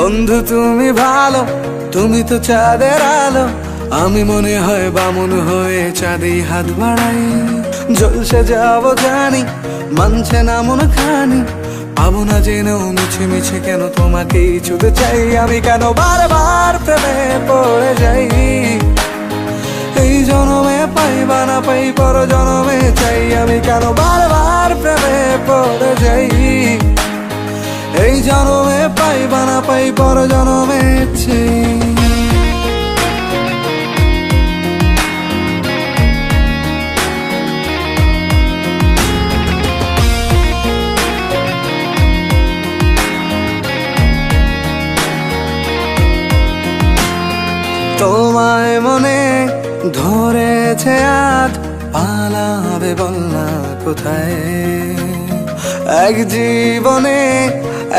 বন্ধু তুমি ভালো, তুমি তো চাঁদের আলো। আমি মনে হয় বামুন হয়ে চাঁদে হাত বাড়াই। জলসে যাব জানি, মানছে না মন খানি। পাবো না জেনেও মিছে মিছে কেন তোমাকেই ছুতে চাই। আমি কেন বারবার প্রেমে পড়ে যাই। এই জনমে পাই বা না পাই, পর জনমে চাই। আমি কেন বারবার প্রেমে পড়ে যাই। এই জনমে পাই বা না পাই, পর জনমে চাই। তোমায় মনে ধরেছে আজ, পালাবে বল না কোথায়। এক জীবনে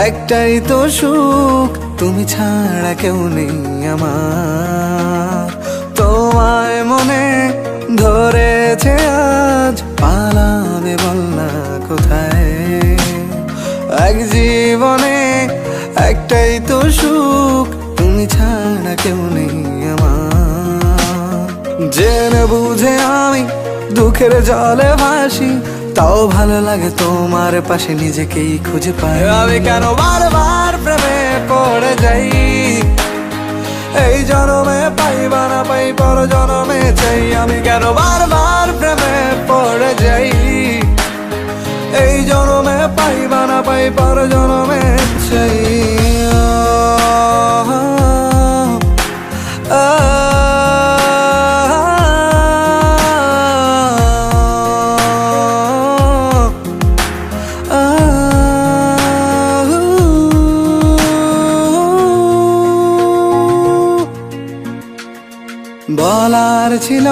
একটাই তো সুখ, তুমি ছাড়া কেউ নেই আমার। তোমায় মনে ধরেছে আজ, পালাবে বল না কোথায়। এক জীবনে একটাই তো সুখ, তুমি ছাড়া কেউ নেই আমার। জেনে বুঝে আমি দুঃখের জলে ভাসি, তাও ভালো লাগে তোমার পাশে নিজেকেই খুঁজে পাই। আমি কেন বারবার প্রেমে পড়ে যাই। এই জনমে পাই বা না পাই, পর জনমে চাই। আমি কেন বারবার প্রেমে পড়ে যাই। এই জনমে পাই বা না পাই, পর জনমে চাই। বলার ছিল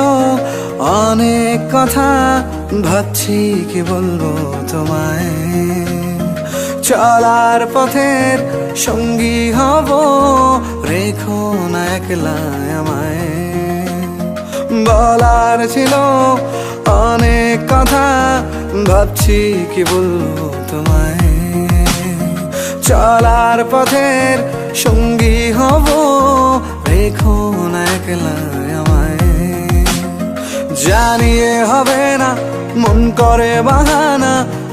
অনেক কথা, ভাবছি কি বলবো তোমায়। চলার পথের সঙ্গী হব, রেখো না একলা আমায়। বলার ছিল অনেক কথা, ভাবছি কি বলবো তোমায়। চলার পথের সঙ্গী হব, রেখো না একলা আমায়। জানিয়ে হবে না, মন করে বাহানা।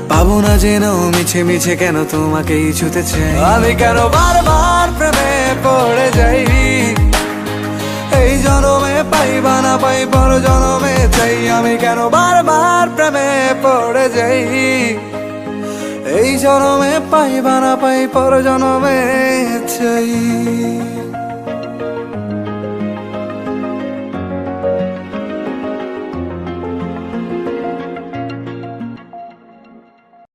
পাবো না জেনেও মিছে মিছে কেন তোমাকেই ছুতে চাই। আমি কেন বারবার প্রেমে পড়ে যাই। এই জনমে পাই বা না পাই, পর জনমে চাই। আমি কেন বারবার প্রেমে পড়ে যাই। এই জনমে পাই বা না পাই, পর জনমে চাই।